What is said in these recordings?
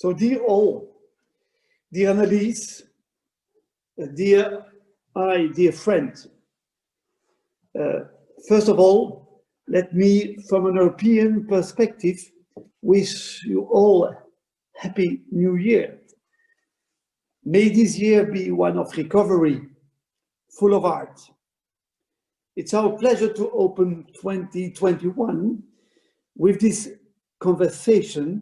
So dear all, dear Annelies, dear friend, first of all, let me, from an European perspective, wish you all a happy New Year. May this year be one of recovery, full of art. It's our pleasure to open 2021 with this conversation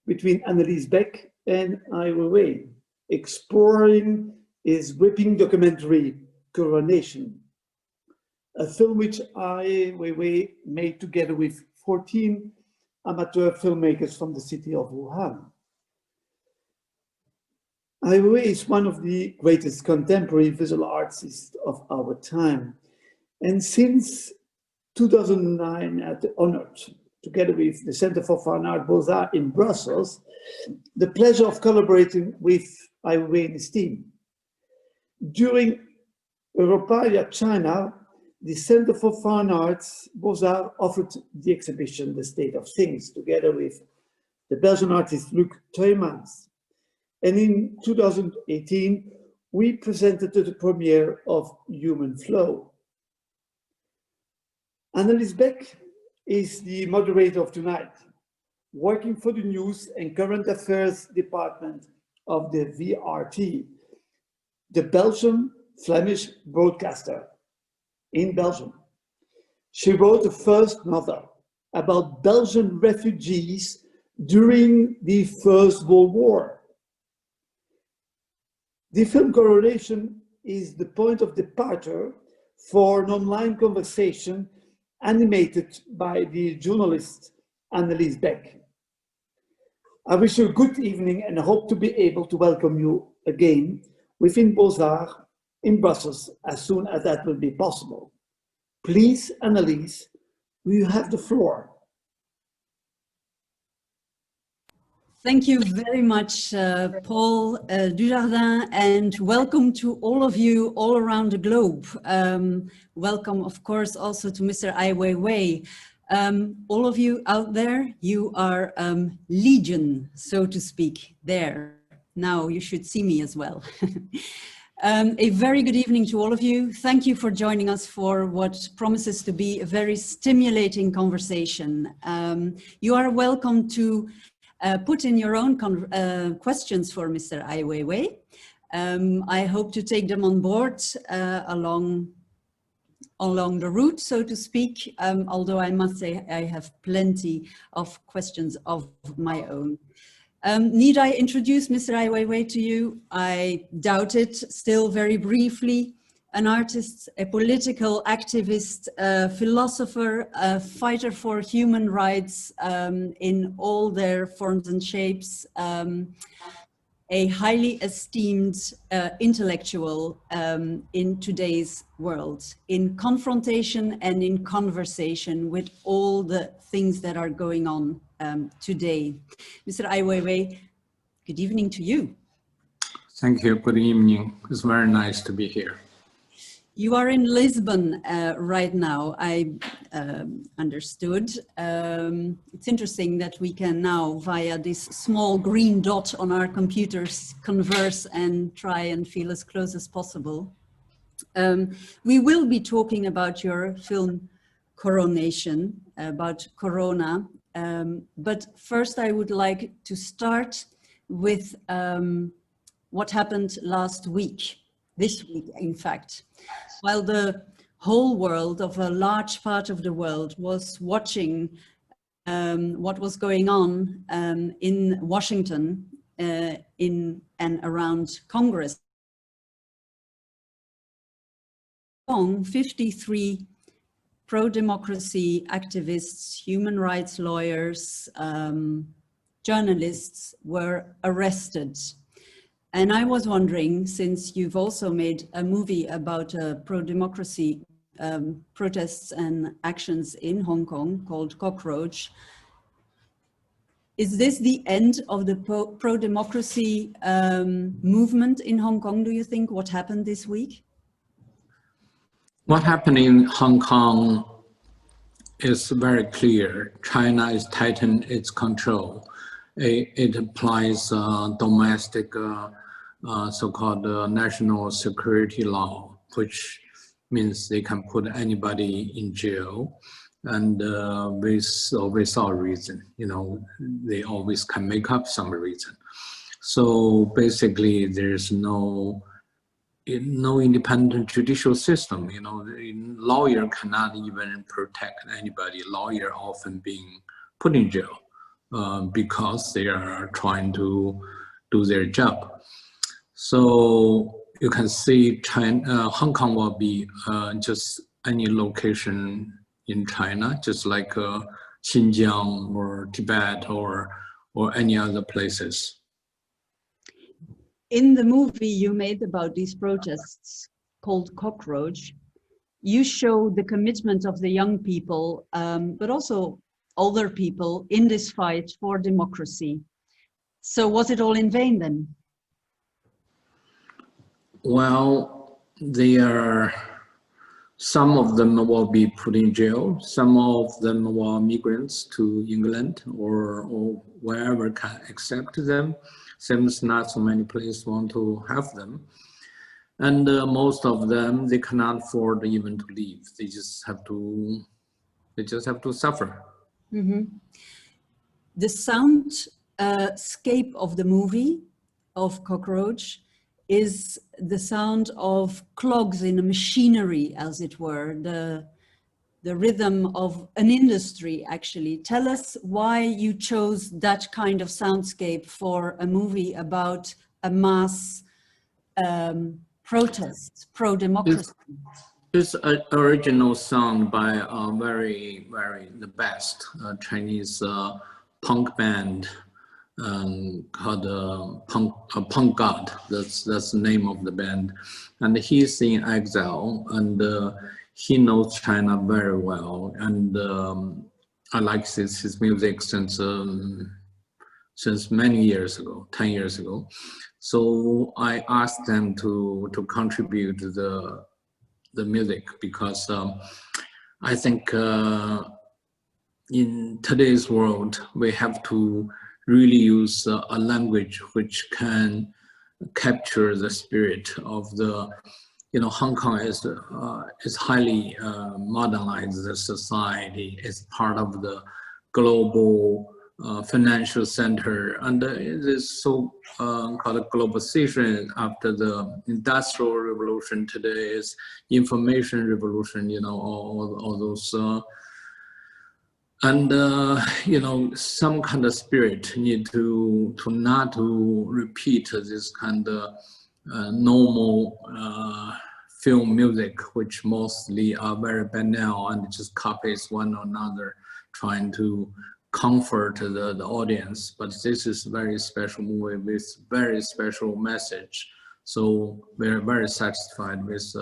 between Annelies Beck and Ai Weiwei, exploring his gripping documentary, Coronation, a film which Ai Weiwei made together with 14 amateur filmmakers from the city of Wuhan. Ai Weiwei is one of the greatest contemporary visual artists of our time. And since 2009, I'm honored, together with the Center for Fine Art, BOZAR in Brussels, the pleasure of collaborating with Ai Weiwei and his team. During Europalia China, the Center for Fine Arts, BOZAR, offered the exhibition The State of Things, together with the Belgian artist Luc Tuymans. And in 2018, we presented the premiere of Human Flow. Annelies Beck is the moderator of tonight, working for the News and Current Affairs Department of the VRT, the Belgian Flemish broadcaster in Belgium. She wrote the first novel about Belgian refugees during the First World War. The film Coronation is the point of departure for an online conversation animated by the journalist Annelies Beck. I wish you a good evening and hope to be able to welcome you again within BOZAR in Brussels as soon as that will be possible. Please, Annelies, you have the floor. Thank you very much, Paul Dujardin, and welcome to all of you all around the globe. Welcome, of course, also to Mr. Ai Weiwei. All of you out there, you are legion, so to speak, there. Now you should see me as well. A very good evening to all of you. Thank you for joining us for what promises to be a very stimulating conversation. You are welcome to put in your own questions for Mr. Ai Weiwei. I hope to take them on board along the route, so to speak, although I must say I have plenty of questions of my own. Need I introduce Mr. Ai Weiwei to you? I doubt it. Still very briefly, an artist, a political activist, a philosopher, a fighter for human rights in all their forms and shapes, a highly esteemed intellectual in today's world, in confrontation and in conversation with all the things that are going on today. Mr. Ai Weiwei, good evening to you. Thank you. Good evening. It's very nice to be here. You are in Lisbon right now, I understood. It's interesting that we can now, via this small green dot on our computers, converse and try and feel as close as possible. We will be talking about your film Coronation, about Corona. But first I would like to start with what happened last week. This week, in fact, while the whole world, of a large part of the world, was watching what was going on in Washington, in and around Congress. 53 pro-democracy activists, human rights lawyers, journalists were arrested. And I was wondering, since you've also made a movie about pro-democracy protests and actions in Hong Kong called Cockroach, is this the end of the pro-democracy movement in Hong Kong, do you think, what happened this week? What happened in Hong Kong is very clear. China is tightening its control. it applies domestic so-called national security law, which means they can put anybody in jail, and without reason. You know, they always can make up some reason. So basically, there's no independent judicial system. You know, the lawyer cannot even protect anybody. Lawyer often being put in jail because they are trying to do their job. So you can see Hong Kong will be just any location in China, just like Xinjiang or Tibet or any other places. In the movie you made about these protests called Cockroach, you show the commitment of the young people, but also older people in this fight for democracy. So was it all in vain then? Well, some of them will be put in jail. Some of them were migrants to England or wherever can accept them. Seems not so many places want to have them. And most of them, they cannot afford even to leave. They just have to suffer. Mm-hmm. The soundscape of the movie of Cockroach is the sound of clogs in a machinery, as it were, the rhythm of an industry, actually. Tell us why you chose that kind of soundscape for a movie about a mass protest, pro-democracy. It's an original song by a very the best Chinese punk band called Punk God. That's the name of the band, and he's in exile, and he knows China very well, and I like his music since many years ago, 10 years ago. So I asked them to contribute the music because I think in today's world we have to really use a language which can capture the spirit of the, you know, Hong Kong is highly modernized society. It's part of the global financial center, and it is so called globalization after the industrial revolution. Today is information revolution, you know, all those and you know, some kind of spirit need to not to repeat this kind of normal film music, which mostly are very banal and just copies one another, trying to comfort the audience. But this is a very special movie with very special message. So we're very satisfied with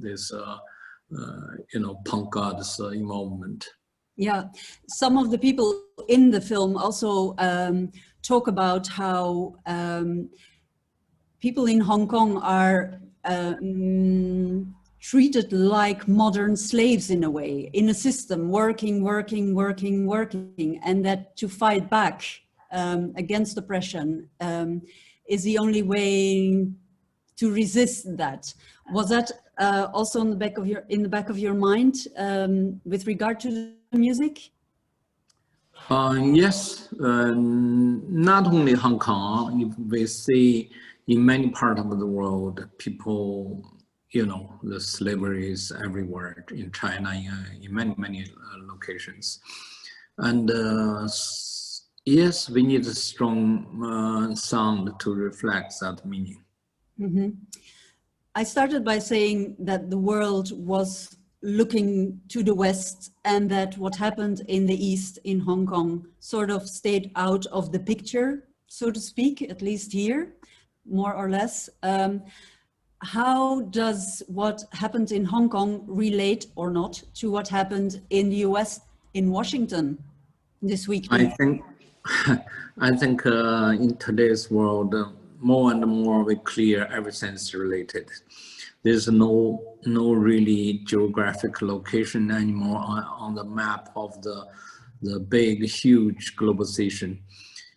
this, you know, Punk God's involvement. Yeah, some of the people in the film also talk about how people in Hong Kong are treated like modern slaves in a way, in a system, working, and that to fight back against oppression is the only way to resist that. Was that also in the back of your mind with regard to the music? Yes, not only Hong Kong. If we see in many parts of the world, people, you know, the slavery is everywhere in China, in many locations. And yes, we need a strong sound to reflect that meaning. Mm-hmm. I started by saying that the world was looking to the West and that what happened in the East, in Hong Kong, sort of stayed out of the picture, so to speak, at least here, more or less. How does what happened in Hong Kong relate or not to what happened in the US, in Washington this week? I think in today's world, more and more we clear everything's related. There's no really geographic location anymore on the map of the big, huge globalization.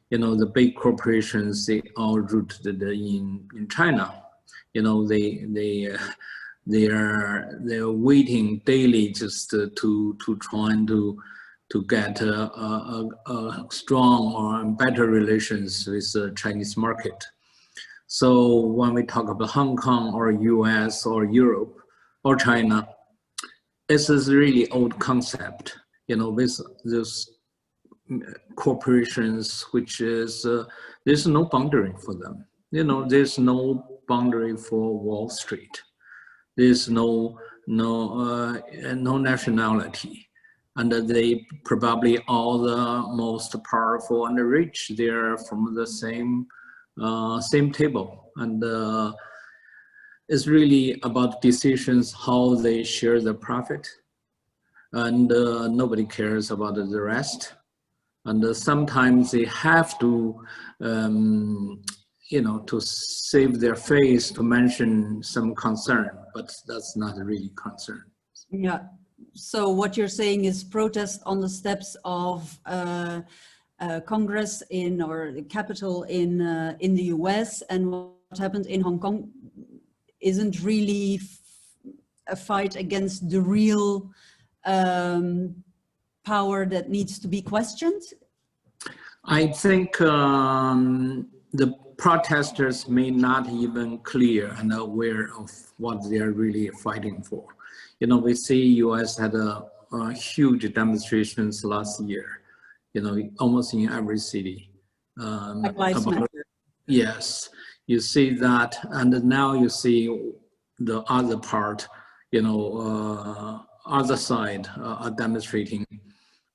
You know, the big corporations, they all rooted in China. You know, they're waiting daily just to try to get a strong or better relations with the Chinese market. So when we talk about Hong Kong or US or Europe or China, this is really old concept. You know, with this corporations, which is there's no boundary for them. You know, there's no boundary for Wall Street. There's no nationality, and they probably all the most powerful and rich. They're from the same table, and it's really about decisions how they share the profit, and nobody cares about the rest. And sometimes they have to, you know, to save their face to mention some concern, but that's not really concern. Yeah. So what you're saying is protest on the steps of Congress or the Capitol in the US, and what happened in Hong Kong isn't really a fight against the real power that needs to be questioned? I think the protesters may not even clear and aware of what they are really fighting for. You know, we see US had a huge demonstrations last year, you know, almost in every city. Yes, you see that, and now you see the other part, you know, other side are demonstrating,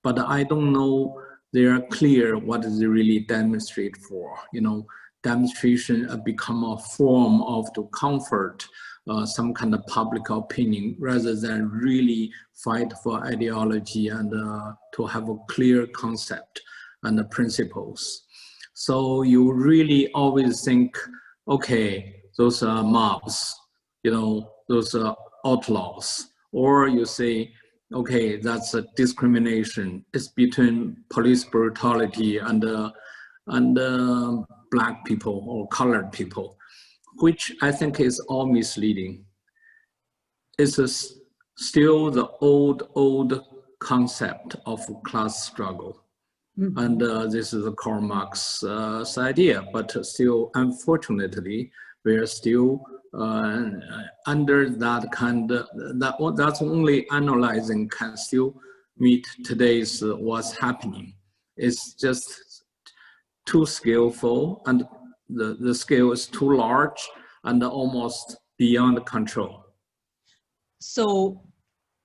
but I don't know they are clear what they really demonstrate for. You know, demonstration become a form of to comfort some kind of public opinion rather than really fight for ideology and to have a clear concept and the principles. So you really always think, okay, those are mobs, you know, those are outlaws, or you say, okay, that's a discrimination. It's between police brutality and black people or colored people, which I think is all misleading. It's still the old concept of class struggle. Mm-hmm. And this is the Karl Marx's idea, but still, unfortunately, we are still under that kind of, that's only analyzing can still meet today's what's happening. It's just too skillful, and the scale is too large and almost beyond control. So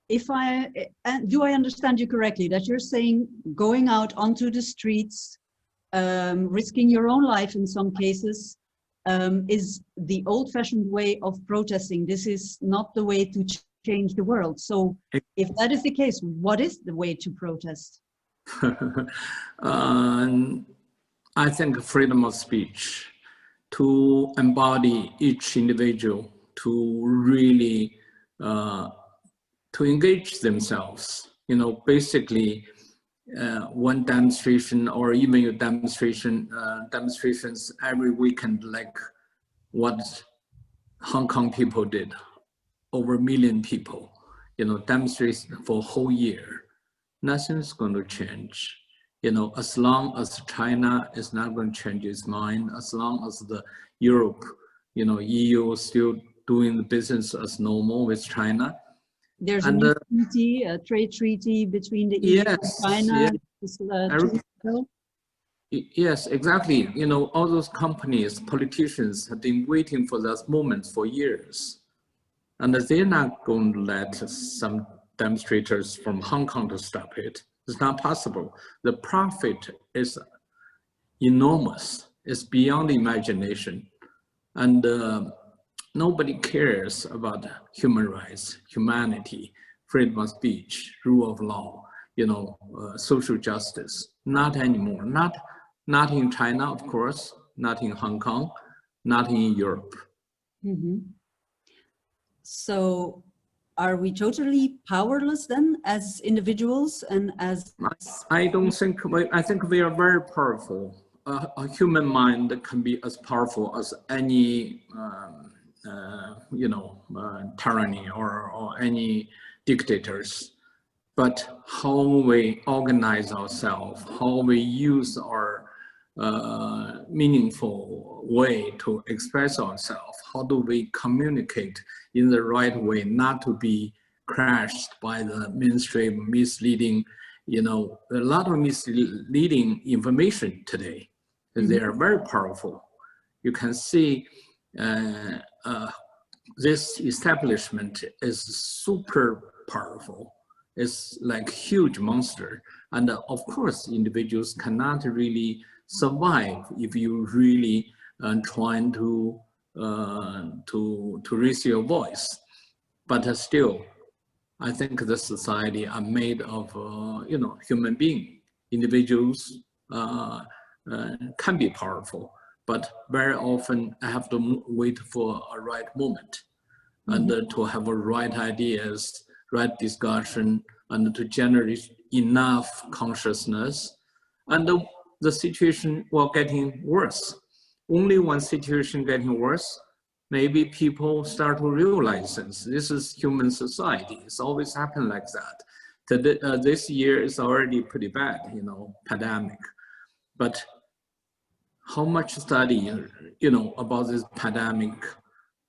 do I understand you correctly that you're saying going out onto the streets, risking your own life in some cases, is the old-fashioned way of protesting? This is not the way to change the world. So if that is the case, what is the way to protest? I think freedom of speech, to embody each individual to really to engage themselves. You know, basically one demonstration or even your demonstrations every weekend, like what Hong Kong people did, over 1 million people, you know, demonstrates for a whole year. Nothing's going to change. You know, as long as China is not going to change its mind, as long as the Europe, you know, EU is still doing the business as normal with China. There's a new treaty, a trade treaty between the EU and China. Yes, exactly. You know, all those companies, politicians have been waiting for this moment for years. And they're not going to let some demonstrators from Hong Kong to stop it. It's not possible. The profit is enormous. It's beyond imagination. And nobody cares about human rights, humanity, freedom of speech, rule of law, you know, social justice. Not anymore. Not in China, of course, not in Hong Kong, not in Europe. Mm-hmm. So are we totally powerless then as individuals and as... I don't think, I think we are very powerful. a human mind can be as powerful as any, tyranny or any dictators. But how we organize ourselves, how we use our meaningful way to express ourselves, how do we communicate in the right way, not to be crashed by the mainstream misleading, a lot of misleading information today. They are very powerful. You can see this establishment is super powerful. It's like huge monster. And of course, individuals cannot really survive if you really trying to raise your voice. But still, I think the society are made of, human beings. Individuals can be powerful, but very often I have to wait for a right moment and to have a right ideas, right discussion, and to generate enough consciousness. And the situation will getting worse. Only when situation getting worse, maybe people start to realize this is human society. It's always happened like that. This year is already pretty bad, pandemic. But how much study, about this pandemic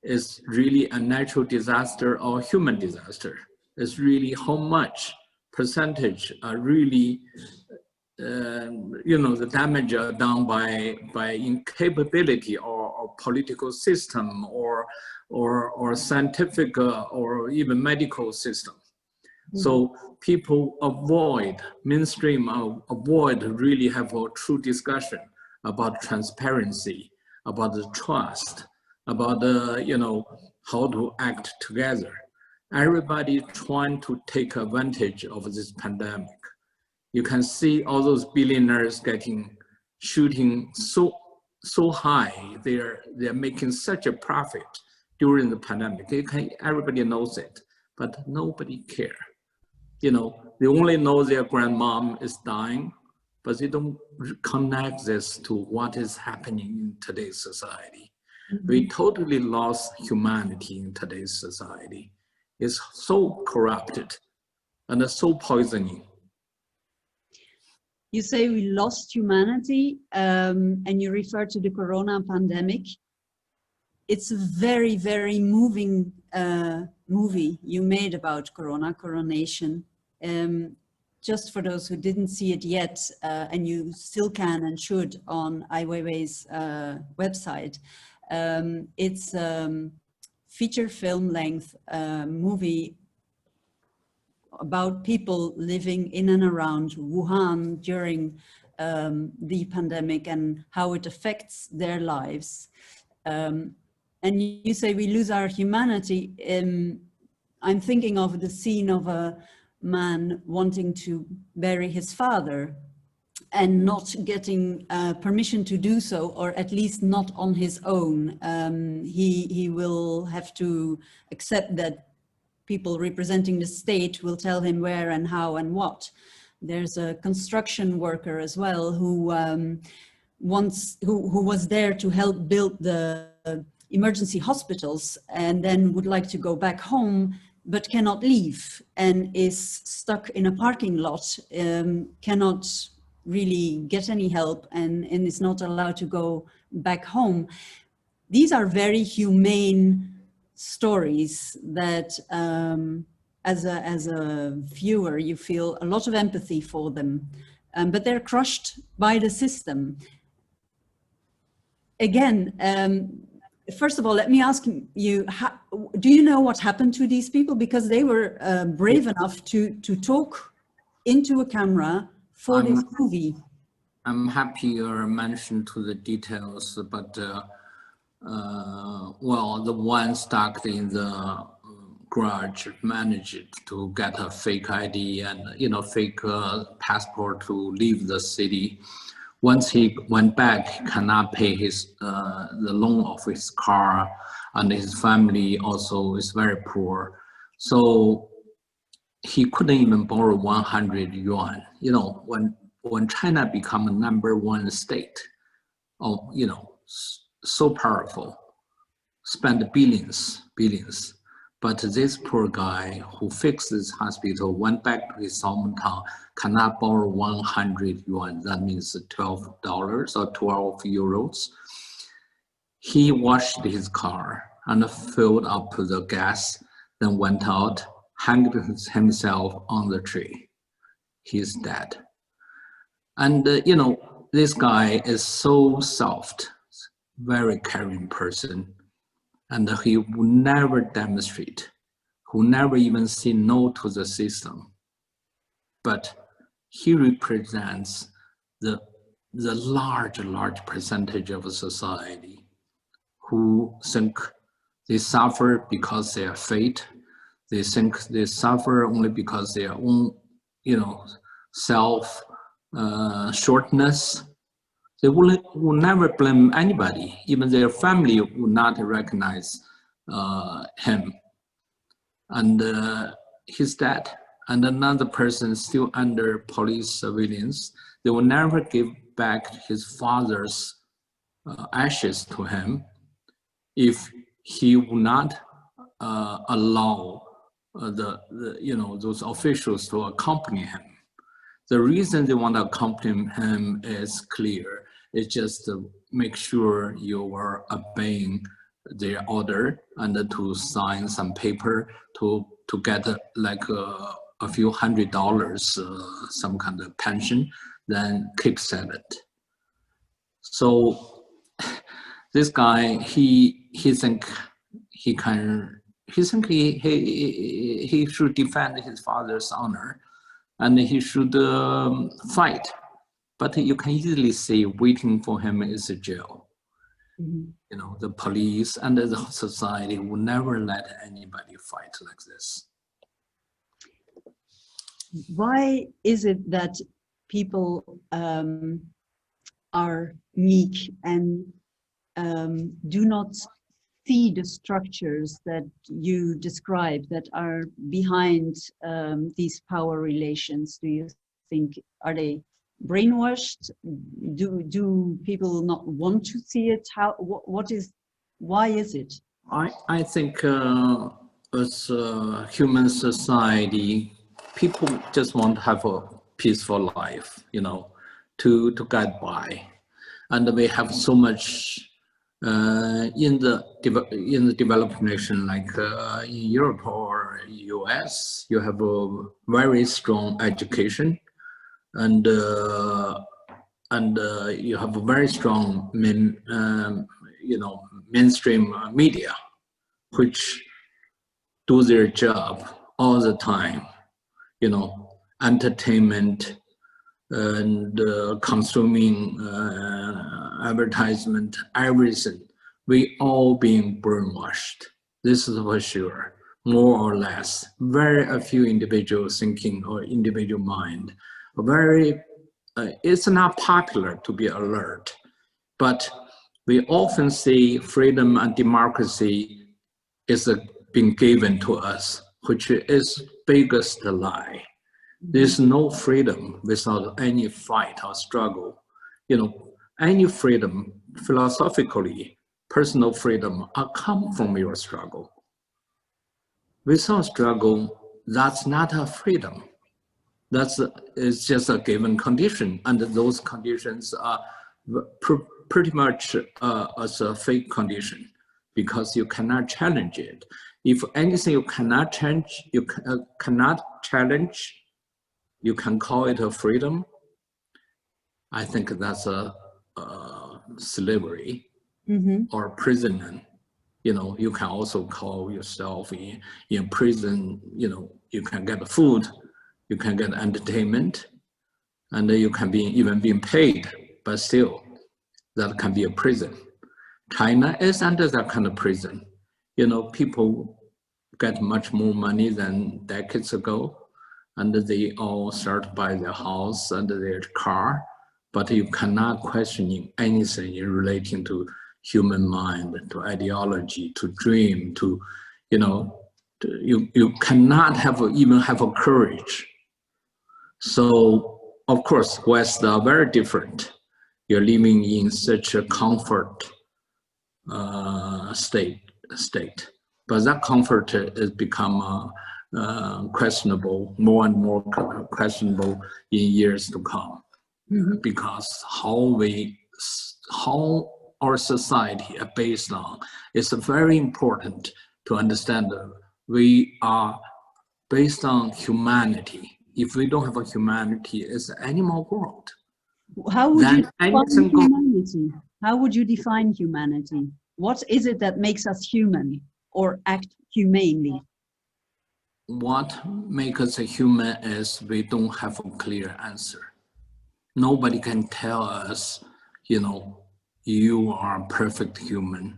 is really a natural disaster or human disaster? It's really how much percentage are really, the damage are done by incapability or political system or scientific or even medical system. So people avoid, mainstream avoid really have a true discussion about transparency, about the trust, about how to act together. Everybody trying to take advantage of this pandemic. You can see all those billionaires shooting so high. They're making such a profit during the pandemic. Everybody knows it, but nobody cares. They only know their grandmom is dying, but they don't connect this to what is happening in today's society. We totally lost humanity in today's society. It's so corrupted and so poisoning. You say we lost humanity, and you refer to the Corona pandemic. It's a very, very moving movie you made about Coronation. Just for those who didn't see it yet, and you still can and should on Ai Weiwei's website. It's feature film length movie about people living in and around Wuhan during the pandemic and how it affects their lives. And you say we lose our humanity. I'm thinking of the scene of a man wanting to bury his father and not getting permission to do so, or at least not on his own. He will have to accept that people representing the state will tell him where and how and what. There's a construction worker as well who was there to help build the emergency hospitals and then would like to go back home but cannot leave and is stuck in a parking lot, cannot really get any help and is not allowed to go back home. These are very humane stories that as a viewer you feel a lot of empathy for them, but they're crushed by the system. Again, first of all, let me ask you, do you know what happened to these people? Because they were brave enough to talk into a camera for this movie. I'm happy you're mentioned to the details, but well, the one stuck in the garage managed to get a fake ID and fake passport to leave the city. Once he went back, he cannot pay his the loan of his car, and his family also is very poor. So he couldn't even borrow 100 yuan. When China became a #1 state, you know, so powerful, spent billions. But this poor guy who fixed this hospital went back to his hometown, cannot borrow 100 yuan. That means $12 or 12 euros. He washed his car and filled up the gas, then went out, hanged himself on the tree. He's dead. And you know, this guy is so soft, very caring person. And he will never demonstrate, who never even say no to the system. But he represents the large percentage of society who think they suffer because they are fate. They think they suffer only because their own, you know, self shortness. They will never blame anybody. Even their family will not recognize him. And he's dead. And another person still under police surveillance. They will never give back his father's ashes to him if he will not allow you know, those officials to accompany him. The reason they want to accompany him is clear. It's just to make sure you are obeying their order and to sign some paper to get like a few $100, some kind of pension, then keep silent. So this guy, he think he should defend his father's honor, and he should fight. But you can easily see waiting for him is a jail. Mm-hmm. You know, the police and the society will never let anybody fight like this. Why is it that people are meek and do not see the structures that you describe that are behind these power relations? Do you think, are they brainwashed? Do people not want to see it? Why is it? I think as a human society, people just want to have a peaceful life, you know, to get by. And we have so much in the developed nation, like in Europe or US, you have a very strong education, and you have a very strong you know, mainstream media, which do their job all the time, you know, entertainment and consuming advertisement, everything. We all being brainwashed. This is for sure, more or less. Very few individuals thinking or individual mind. Very, it's not popular to be alert, but we often see freedom and democracy is being given to us, which is biggest lie. There's no freedom without any fight or struggle. You know, any freedom, philosophically, personal freedom, come from your struggle. Without struggle, that's not a freedom. It's just a given condition, and those conditions are pretty much as a fake condition, because you cannot challenge it. If anything you cannot change, you cannot challenge, you can call it a freedom. I think that's a slavery or prison. You know, you can also call yourself in prison. You know, you can get food, you can get entertainment, and you can even be paid, but still, that can be a prison. China is under that kind of prison. You know, people get much more money than decades ago, and they all start to buy their house and their car, but you cannot question anything relating to human mind, to ideology, to dream, to, you know, you cannot even have a courage. So, of course, West are very different. you're living in such a comfort state. But that comfort has become questionable, more and more questionable in years to come, because how our society are based on is very important to understand. We are based on humanity. If we don't have a humanity, it's an animal world. How would you define humanity? How would you define humanity? What is it that makes us human or act humanely? What makes us a human is we don't have a clear answer. Nobody can tell us, you are a perfect human.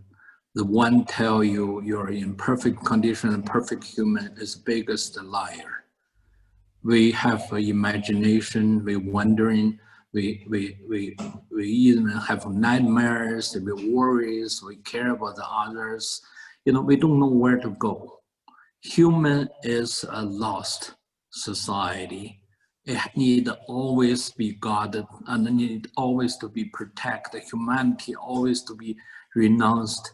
The one tell you you're in perfect condition and perfect human is biggest liar. We have imagination, we wondering, we even have nightmares, we worries, we care about the others. We don't know where to go. Human is a lost society. It need always be guarded and need always to be protected. Humanity always to be renounced.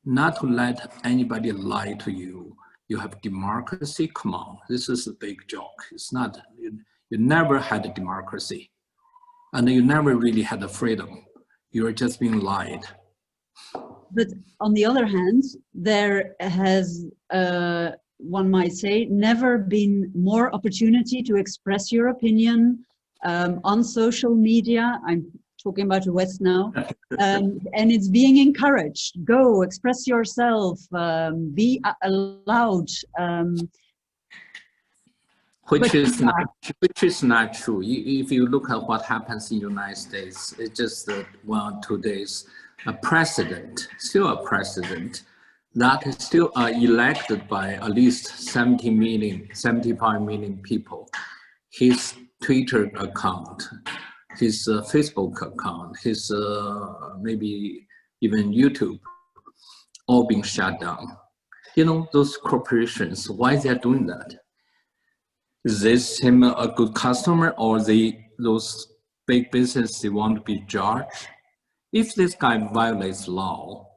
Not to let anybody lie to you. You have democracy, come on. This is a big joke. It's not, you never had a democracy. And you never really had the freedom. You're just being lied. But on the other hand, there has, one might say, never been more opportunity to express your opinion on social media. I'm talking about the West now, and it's being encouraged. Go, express yourself, be allowed. Which is not true. If you look at what happens in the United States, it's just 1 or 2 days, a president, still a president, that is still elected by at least 70 million, 75 million people. His Twitter account, his Facebook account, his maybe even YouTube, all being shut down. Those corporations, why they're doing that? Is this him a good customer, or those big businesses, they want to be judged? If this guy violates law,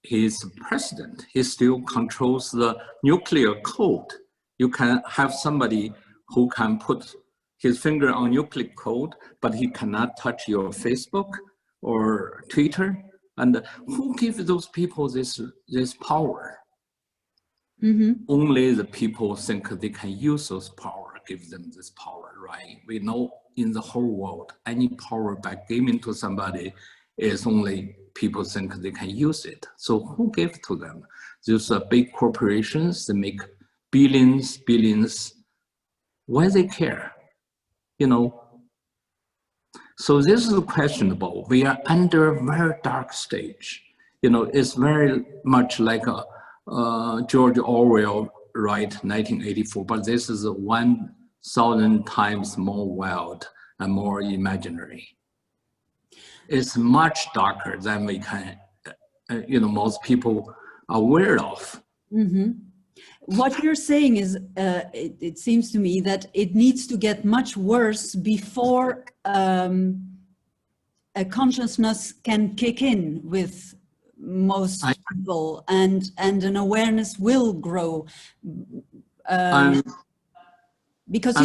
he's president, he still controls the nuclear code. You can have somebody who can put his finger on nuclear code, but he cannot touch your Facebook or Twitter. And who gives those people this power? Only the people think they can use those power, give them this power, right? We know in the whole world, any power by giving to somebody is only people think they can use it. So who gave to them? Those are big corporations, they make billions. Why they care? So this is questionable. We are under a very dark stage. It's very much like George Orwell, right, 1984, but this is 1,000 times more wild and more imaginary. It's much darker than we can, most people are aware of. What you're saying is, it seems to me that it needs to get much worse before a consciousness can kick in with most people, and an awareness will grow. Because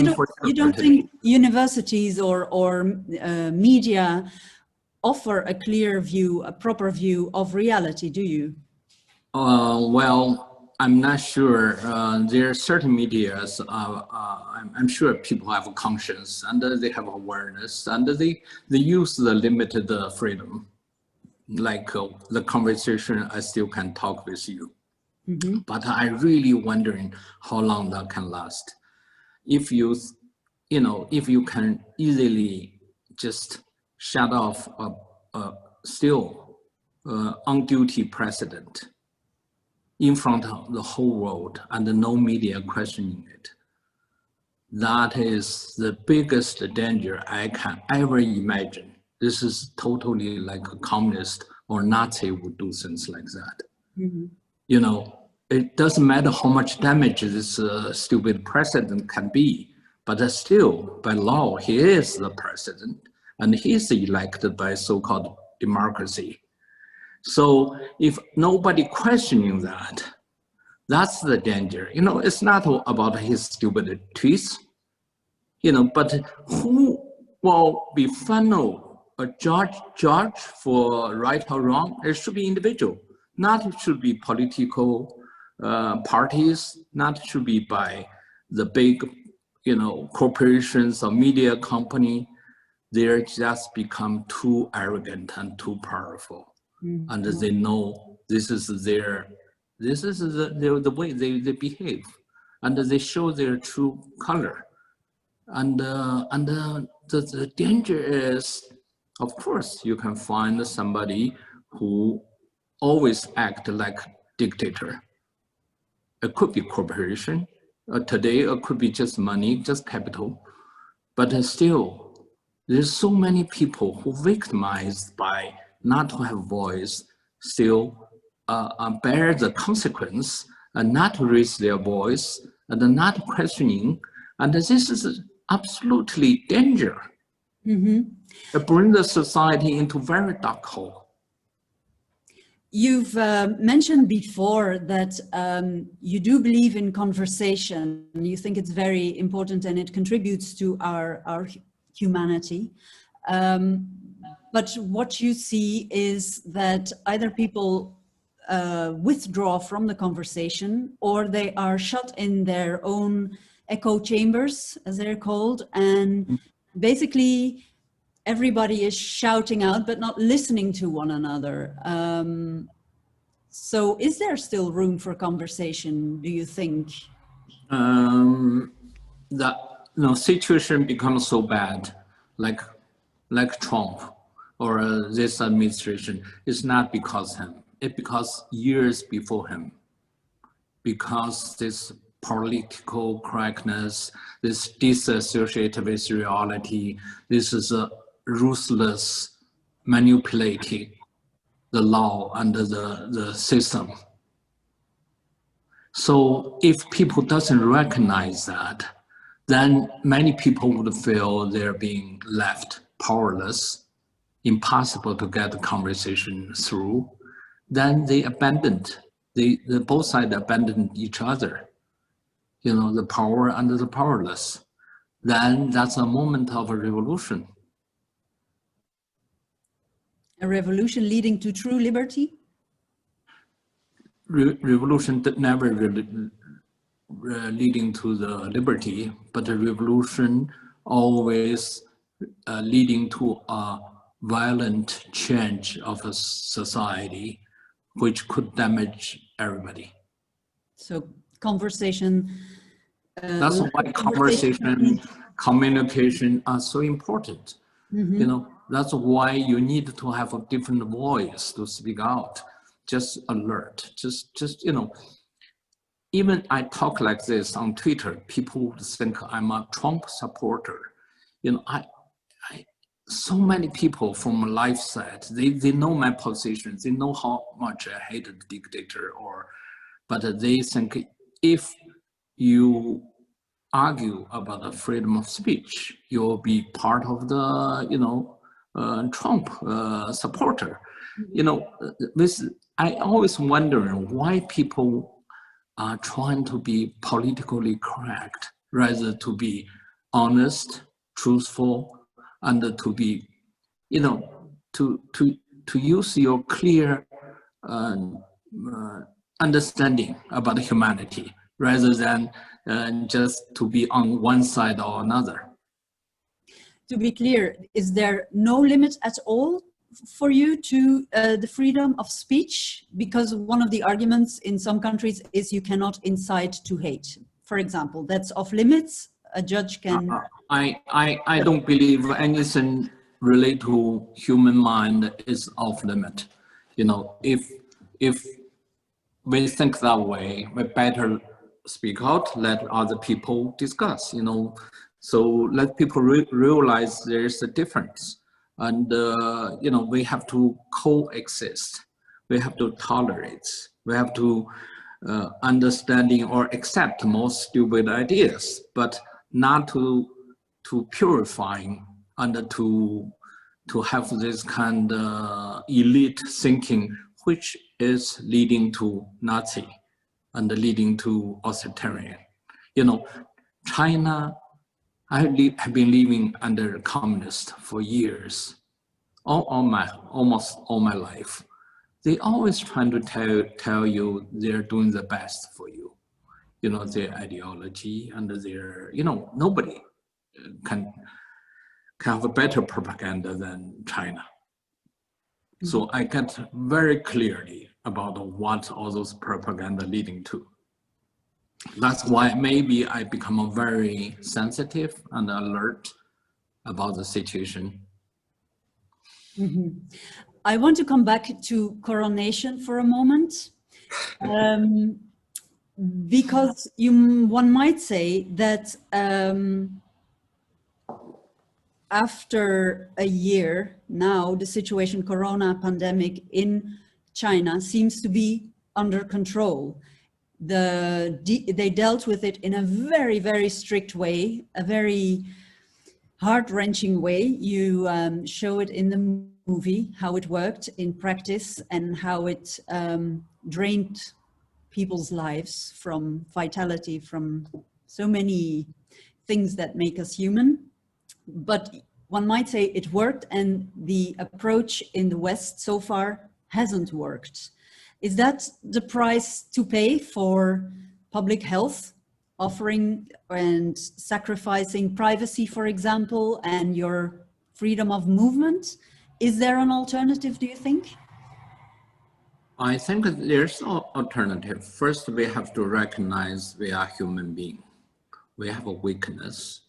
you don't think universities or media offer a clear view, a proper view of reality, do you? Well, I'm not sure. There are certain medias, I'm sure people have a conscience and they have awareness and they use the limited freedom. Like the conversation, I still can talk with you. But I really wondering how long that can last. If you can easily just shut off a still on duty president in front of the whole world and no media questioning it, that is the biggest danger I can ever imagine. This is totally like a communist or Nazi would do things like that. It doesn't matter how much damage this stupid president can be, but still, by law, he is the president. and he's elected by so-called democracy. So if nobody questioning that, that's the danger. You know, it's not about his stupid tweets, you know, but who will be final a judge for right or wrong? It should be individual, not it should be political parties, not should be by the big, you know, corporations or media company. They're just become too arrogant and too powerful, and they know this is the way they behave, and they show their true color. And the danger is, of course, you can find somebody who always act like dictator. It could be corporation. Today, it could be just money, just capital. But still, there's so many people who victimized by not to have voice, still bear the consequence and not raise their voice and not questioning. And this is absolutely danger. It brings the society into very dark hole. You've mentioned before that you do believe in conversation. You think it's very important and it contributes to our humanity. But what you see is that either people withdraw from the conversation, or they are shut in their own echo chambers, as they're called, and basically everybody is shouting out but not listening to one another. So is there still room for conversation, do you think? The situation becomes so bad, like Trump or this administration, is not because him. It's because years before him. Because this political correctness, this disassociated with reality, this is a ruthless manipulating the law and the system. So if people doesn't recognize that, then many people would feel they're being left powerless, impossible to get the conversation through. Then they abandoned, both sides abandoned each other, you know, the power and the powerless. Then that's a moment of a revolution. A revolution leading to true liberty? Revolution never really leading to the liberty, but a revolution always leading to a violent change of a society, which could damage everybody. So conversation. That's why conversation, communication are so important. You know, that's why you need to have a different voice to speak out. Just alert, just you know, even I talk like this on Twitter, people would think I'm a Trump supporter. You know, so many people from my life side, they know my position, they know how much I hate the dictator, but they think if you argue about the freedom of speech, you'll be part of the, you know, Trump supporter. You know, I always wonder why people are trying to be politically correct rather to be honest, truthful, and to be, you know, to use your clear understanding about humanity rather than just to be on one side or another. To be clear, is there no limit at all for you to the freedom of speech? Because one of the arguments in some countries is you cannot incite to hate. For example, that's off limits. A judge can... I don't believe anything related to human mind is off limit. You know, if we think that way, we better speak out, let other people discuss, you know. So let people realize there's a difference. And, you know, we have to coexist. We have to tolerate. We have to understanding or accept more stupid ideas, but not to purifying and to to have this kind of elite thinking, which is leading to Nazi and leading to authoritarian. You know, China, I have been living under communist for years, almost all my life. They always trying to tell you they're doing the best for you. You know, their ideology and their, you know, nobody can have a better propaganda than China. So I get very clearly about what all those propaganda leading to. That's why maybe I become very sensitive and alert about the situation. I want to come back to Coronation for a moment, because one might say that after a year now, the situation, Corona pandemic in China seems to be under control. They dealt with it in a very, very strict way, a very heart-wrenching way. You show it in the movie, how it worked in practice and how it drained people's lives from vitality, from so many things that make us human. But one might say it worked, and the approach in the West so far hasn't worked. Is that the price to pay for public health, offering and sacrificing privacy, for example, and your freedom of movement? Is there an alternative, do you think? I think there's no alternative. First, we have to recognize we are human beings. We have a weakness.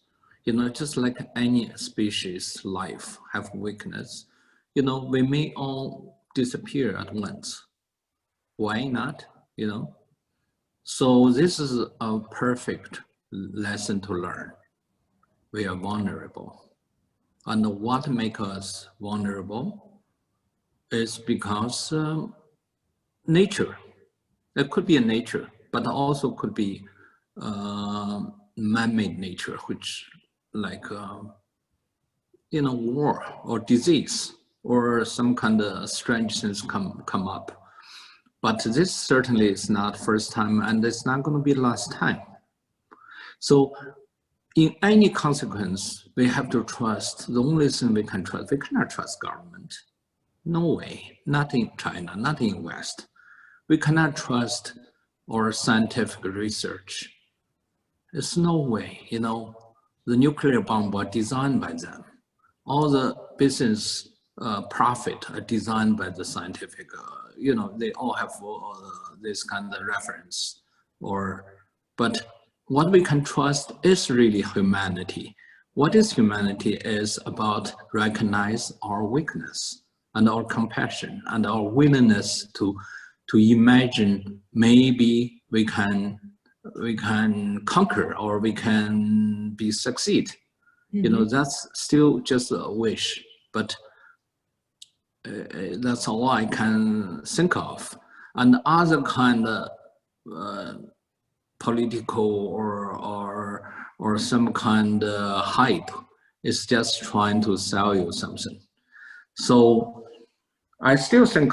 You know, just like any species life have weakness, you know, we may all disappear at once. Why not, you know? So this is a perfect lesson to learn. We are vulnerable. And what makes us vulnerable is because nature. It could be a nature, but also could be man-made nature, which like, you know, war or disease or some kind of strange things come up. But this certainly is not first time, and it's not going to be last time. So in any consequence, we have to trust. The only thing we can trust, we cannot trust government. No way, not in China, not in West. We cannot trust our scientific research. There's no way, you know, the nuclear bomb was designed by them. All the business profit are designed by the scientific, you know, they all have this kind of reference. But what we can trust is really humanity. What is humanity is about recognize our weakness and our compassion and our willingness to imagine maybe we can conquer or we can succeed. You know, that's still just a wish, but that's all I can think of. And other kind of political or some kind of hype is just trying to sell you something. So I still think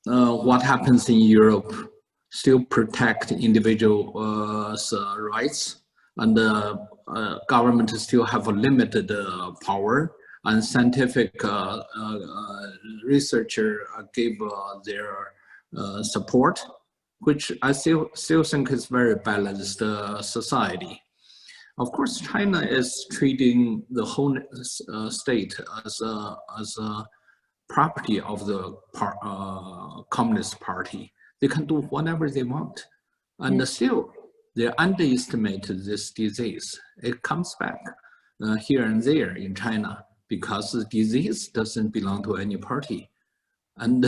what happens in Europe still protect individuals' rights, and government still have a limited power, and scientific researcher give their support, which I still think is very balanced society. Of course, China is treating the whole state as a property of the Communist Party. They can do whatever they want. And still, they underestimate this disease. It comes back here and there in China because the disease doesn't belong to any party. And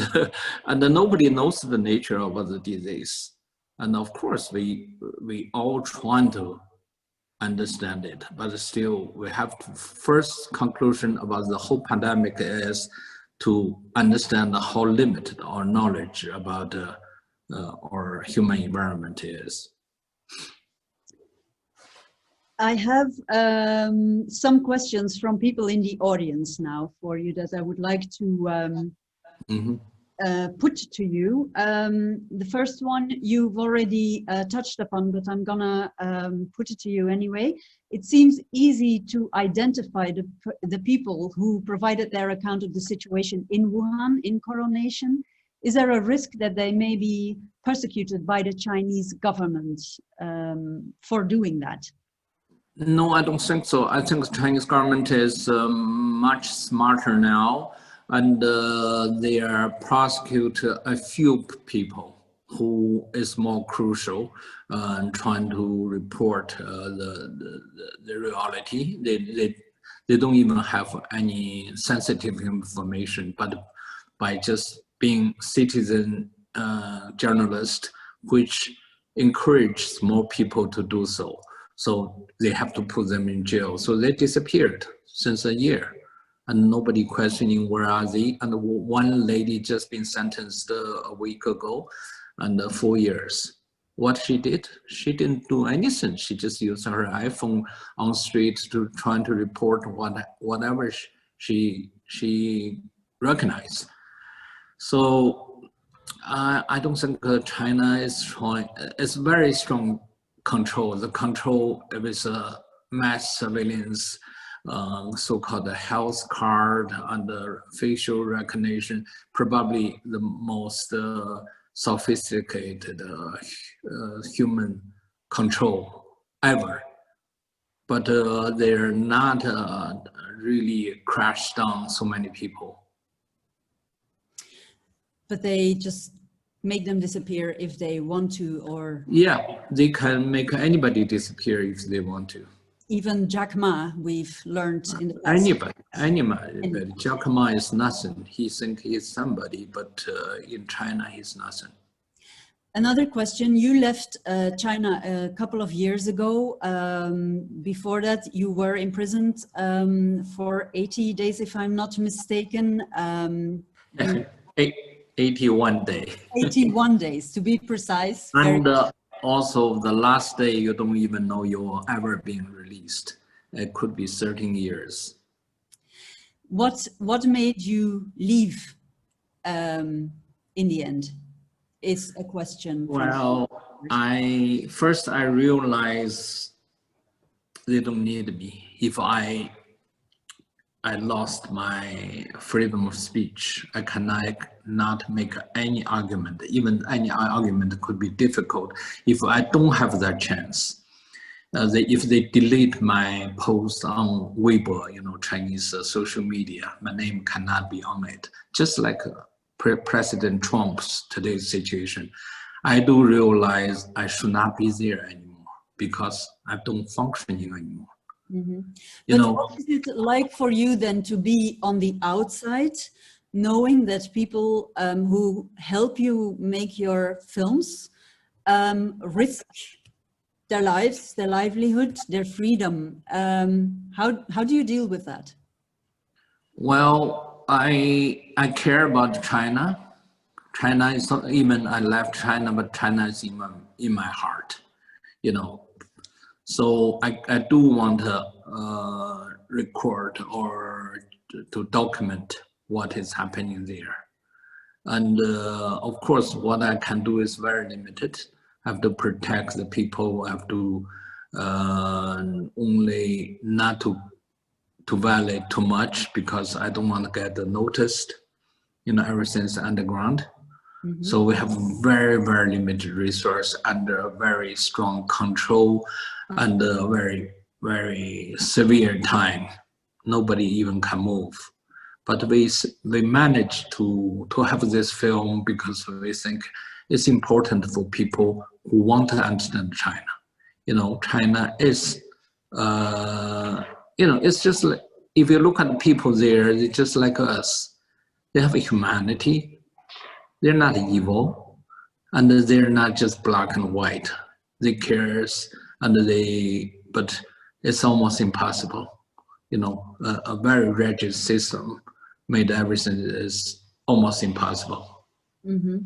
nobody knows the nature of the disease. And of course, we all trying to understand it, but still we have to, first conclusion about the whole pandemic is to understand how limited our knowledge about our human environment is. I have some questions from people in the audience now for you that I would like to put to you. The first one you've already touched upon, but I'm gonna put it to you anyway. It seems easy to identify the people who provided their account of the situation in Wuhan, in Coronation. Is there a risk that they may be persecuted by the Chinese government for doing that? No, I don't think so. I think the Chinese government is much smarter now, and they are prosecute a few people who is more crucial and trying to report the reality. They don't even have any sensitive information, but by just being citizen journalist, which encourages more people to do so. So they have to put them in jail. So they disappeared since a year and nobody questioning where are they. And one lady just been sentenced a week ago and 4 years. What she did? She didn't do anything. She just used her iPhone on street to trying to report whatever she recognized. So I don't think China is trying, it's very strong control. The control with mass surveillance, so-called health card and facial recognition, probably the most sophisticated human control ever. But they're not really crashed down so many people. But they just make them disappear if they want to, or? Yeah, they can make anybody disappear if they want to. Even Jack Ma, we've learned in the past. Anybody. Jack Ma is nothing. He thinks he's somebody, but in China, he's nothing. Another question, you left China a couple of years ago. Before that, you were imprisoned for 80 days, if I'm not mistaken. 81 days. 81 days, to be precise. And also the last day, you don't even know you're ever being released. It could be 13 years. What made you leave in the end? Is a question. Well, first I realized they don't need me. If I lost my freedom of speech, I cannot not make any argument. Even any argument could be difficult if I don't have that chance. If they delete my post on Weibo, Chinese social media, my name cannot be on it. Just like President Trump's today's situation, I do realize I should not be there anymore because I don't function anymore. Mm-hmm. But what is it like for you then to be on the outside, knowing that people who help you make your films risk their lives, their livelihood, their freedom? How do you deal with that? Well, I care about China. China is not even, I left China, but China is in my heart, So I do want to record or to document what is happening there. And of course, what I can do is very limited. I have to protect the people, I have to only not to violate too much because I don't want to get noticed, everything's underground. Mm-hmm. So we have very, very limited resource under a very strong control and a very, very severe time. Nobody even can move. But we managed to have this film because we think it's important for people who want to understand China. China is, it's just like, if you look at the people there, they're just like us. They have a humanity. They're not evil, and they're not just black and white. They cares, but it's almost impossible. A very rigid system made everything is almost impossible. Mm-hmm.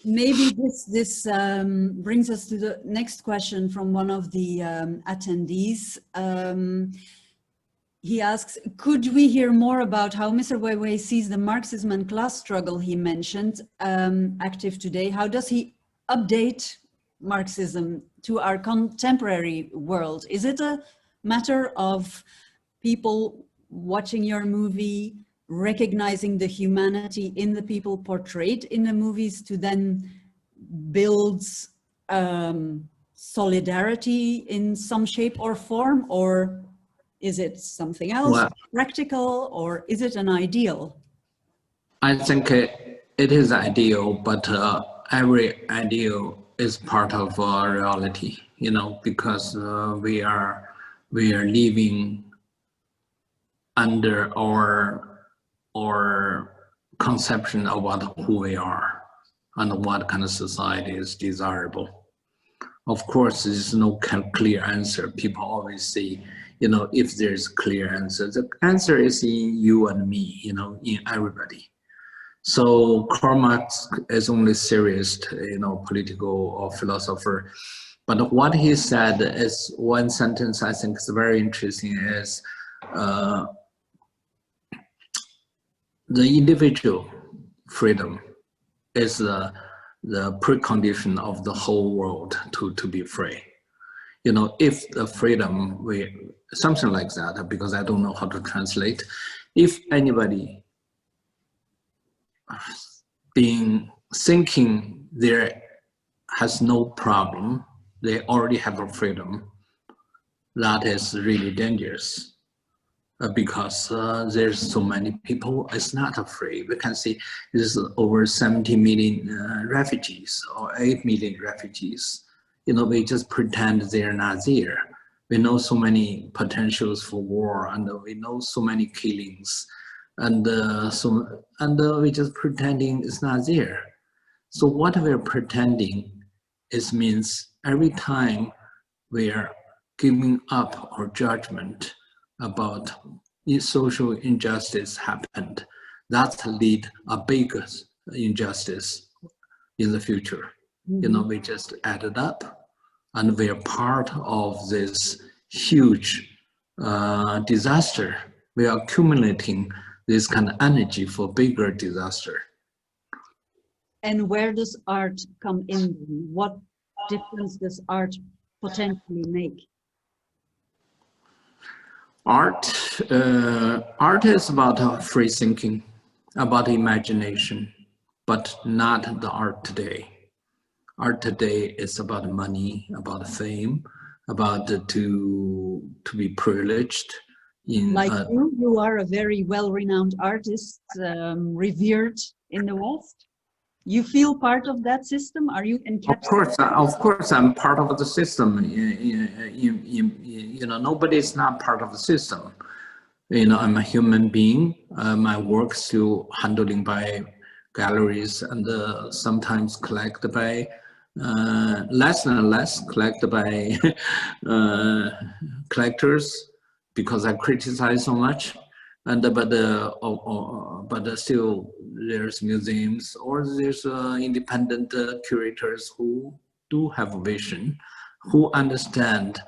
Maybe this brings us to the next question from one of the attendees. He asks, could we hear more about how Mr. Weiwei sees the Marxism and class struggle he mentioned active today? How does he update Marxism to our contemporary world? Is it a matter of people watching your movie, recognizing the humanity in the people portrayed in the movies to then build solidarity in some shape or form? Or is it something else, well, practical, or is it an ideal? I think it is ideal, but every ideal is part of reality, you know, because we are living under our conception about who we are and what kind of society is desirable. Of course, there's no clear answer. People always say, you know, if there's a clear answer, the answer is in you and me, you know, in everybody. So Karl Marx is only serious, you know, political or philosopher. But what he said is one sentence I think is very interesting is the individual freedom is the precondition of the whole world to be free. You know, if the freedom, something like that, because I don't know how to translate, if anybody thinking there has no problem, they already have a freedom, that is really dangerous. Because there's so many people, it's not free. We can see there's over 70 million refugees or 8 million refugees. You know, we just pretend they're not there. We know so many potentials for war, and we know so many killings, and we just pretending it's not there. So what we're pretending means every time we're giving up our judgment about social injustice happened, that lead a bigger injustice in the future. Mm-hmm. You know, we just added up, and we are part of this huge disaster. We are accumulating this kind of energy for bigger disaster. And where does art come in? What difference does art potentially make? Art is about free thinking, about imagination, but not the art today. Art today is about money, about fame, about to be privileged. Like you are a very well-renowned artist, revered in the West. You feel part of that system? Are you encapsulated? Of course, I'm part of the system. You know, nobody's not part of the system. You know, I'm a human being. My work still handling by galleries and sometimes collected by less and less collected by collectors because I criticize so much. And but still there's museums or there's independent curators who do have a vision, who understand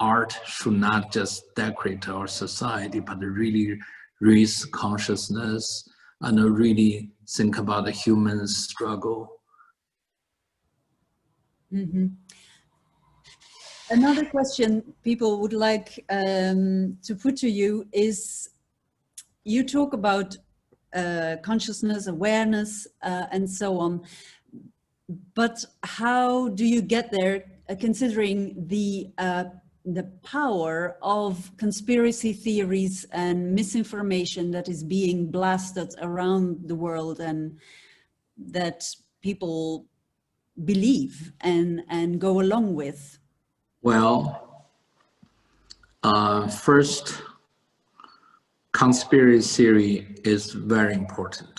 art should not just decorate our society, but really raise consciousness and really think about the human struggle. Mm-hmm. Another question people would like to put to you is, you talk about consciousness, awareness, and so on, but how do you get there, considering the power of conspiracy theories and misinformation that is being blasted around the world and that people believe and go along with? Well, first, conspiracy theory is very important.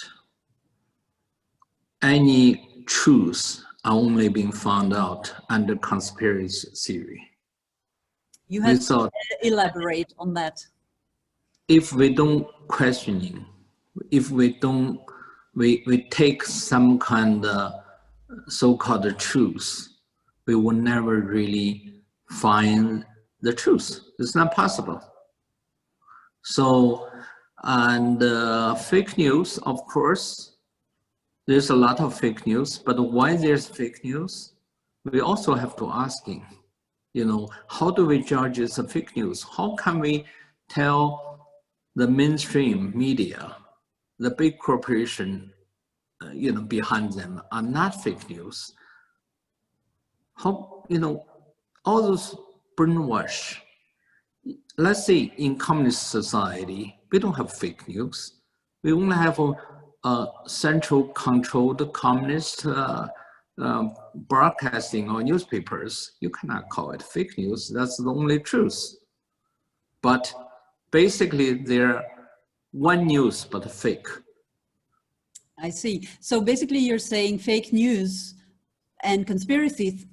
Any truths are only being found out under conspiracy theory. You have to elaborate on that. If we don't questioning, if we don't, we take some kind of so-called truth, we will never really find the truth. It's not possible. So, and fake news, of course, there's a lot of fake news, but why there's fake news? We also have to asking, you know, how do we judge it's a fake news? How can we tell the mainstream media, the big corporation, you know, behind them are not fake news? How, you know, all those brainwash. Let's say in communist society, we don't have fake news. We only have a central controlled communist broadcasting or newspapers. You cannot call it fake news. That's the only truth. But basically, they're one news, but fake. I see. So basically you're saying fake news and conspiracy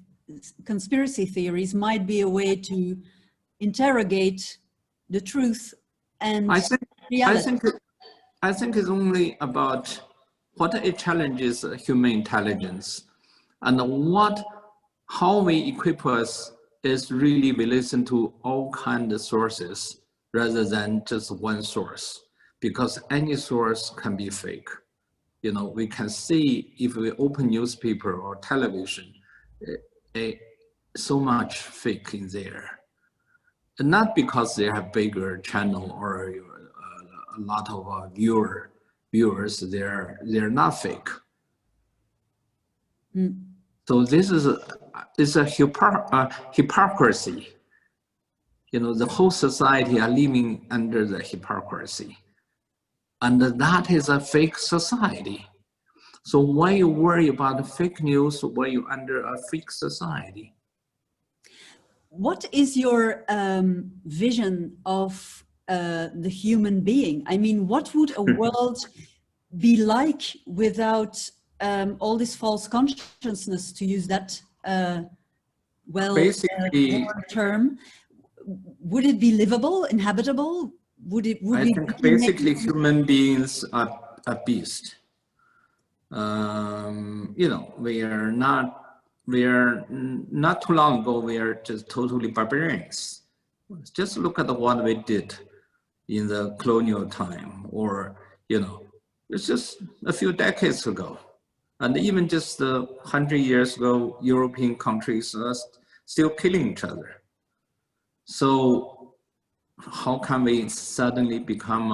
theories might be a way to interrogate the truth and reality. I think it's only about what it challenges human intelligence, and how we equip us is really we listen to all kinds of sources rather than just one source, because any source can be fake. You know, we can see if we open newspaper or television, so much fake in there. And not because they have bigger channel or a lot of viewers, they're not fake. Mm. So this is a hypocrisy. You know, the whole society are living under the hypocrisy. And that is a fake society. So why you worry about fake news when you're under a fake society? What is your vision of the human being? I mean, what would a world be like without all this false consciousness, to use that term? Would it be livable, inhabitable? I think basically human beings are a beast. You know, we are not too long ago, we are just totally barbarians. Just look at what we did in the colonial time, or, you know, it's just a few decades ago. And even just 100 years ago, European countries are still killing each other. So how can we suddenly become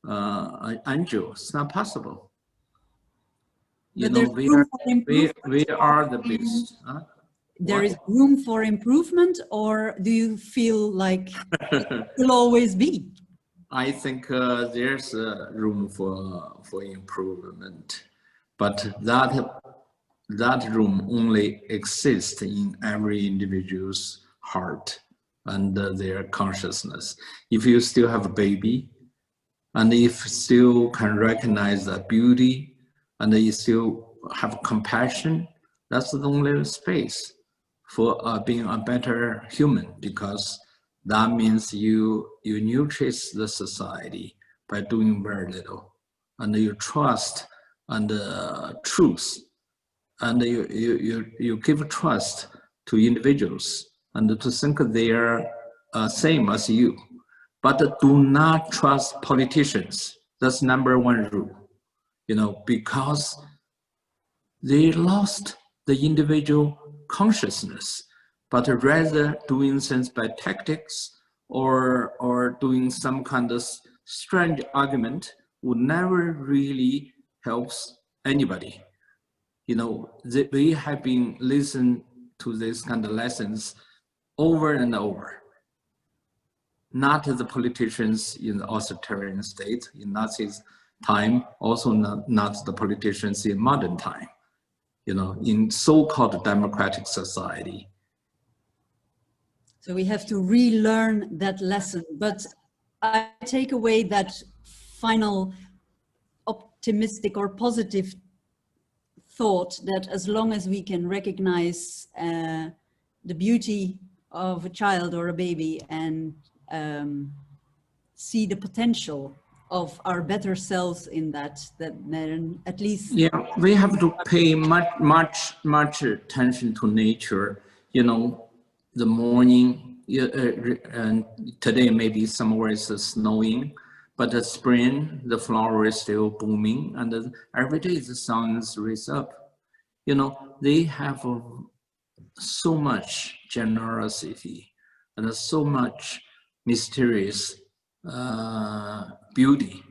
an angel? It's not possible. You know, we are the beast. Huh? There is room for improvement, or do you feel like it will always be? I think there's room for improvement, but that room only exists in every individual's heart and their consciousness. If you still have a baby, and if still can recognize the beauty, and you still have compassion, that's the only space for being a better human, because that means you nutrice the society by doing very little, and you trust and truth, and you give trust to individuals and to think they are same as you, but do not trust politicians. That's number one rule. You know, because they lost the individual consciousness, but rather doing things by tactics or doing some kind of strange argument would never really helps anybody. You know, we have been listening to these kind of lessons over and over. Not the politicians in the authoritarian state in Nazis' time, also not the politicians in modern time, you know, in so-called democratic society. So we have to relearn that lesson. But I take away that final optimistic or positive thought that as long as we can recognize the beauty of a child or a baby and see the potential of our better selves in that then at least. Yeah, we have to pay much attention to nature. You know, the morning, and today maybe somewhere it's snowing, but the spring, the flower is still booming, and every day the sun is raised up. You know, they have so much generosity and so much mysterious beauty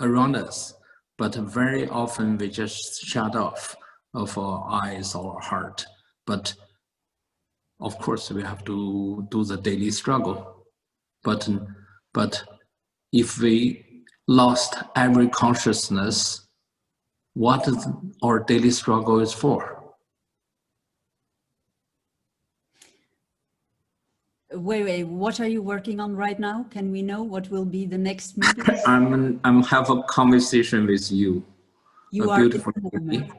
around us, but very often we just shut off of our eyes or our heart. But of course we have to do the daily struggle. But if we lost every consciousness, what is our daily struggle is for? Weiwei, what are you working on right now? Can we know what will be the next meeting? I'm have a conversation with you. You a are beautiful lady.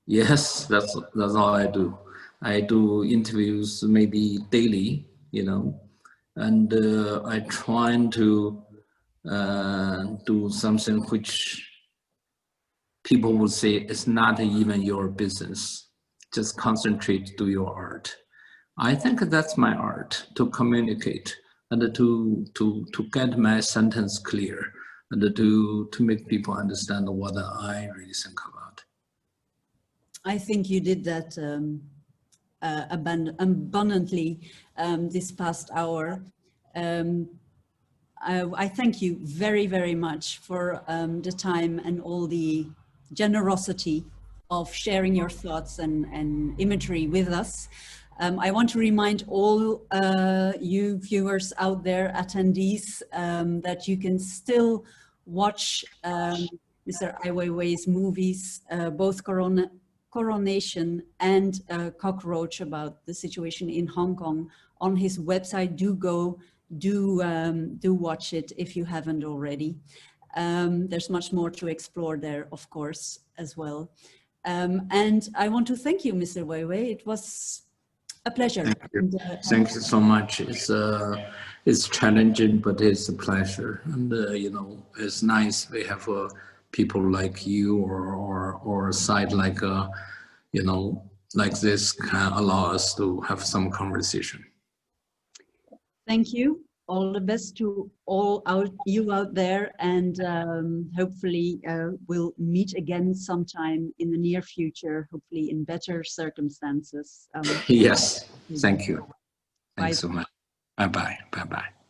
Yes, that's all I do. I do interviews maybe daily, you know, and I try to do something which people would say it's not even your business. Just concentrate, do your art. I think that's my art, to communicate and to get my sentence clear and to make people understand what I really think about. I think you did that abundantly this past hour. I thank you very, very much for the time and all the generosity of sharing your thoughts and imagery with us. I want to remind all you viewers out there, attendees, that you can still watch Mr. Ai Weiwei's movies, both Coronation and Cockroach, about the situation in Hong Kong, on his website. Do watch it if you haven't already. There's much more to explore there, of course, as well. And I want to thank you, Mr. Weiwei. It was a pleasure. Thank you. Thank you so much. It's challenging, but it's a pleasure. And you know, it's nice we have people like you or a site like you know, like this can allow us to have some conversation. Thank you. All the best to all you out there, and hopefully we'll meet again sometime in the near future, hopefully in better circumstances. Yes, thank you. Bye. Thanks so much. Bye-bye. Bye-bye.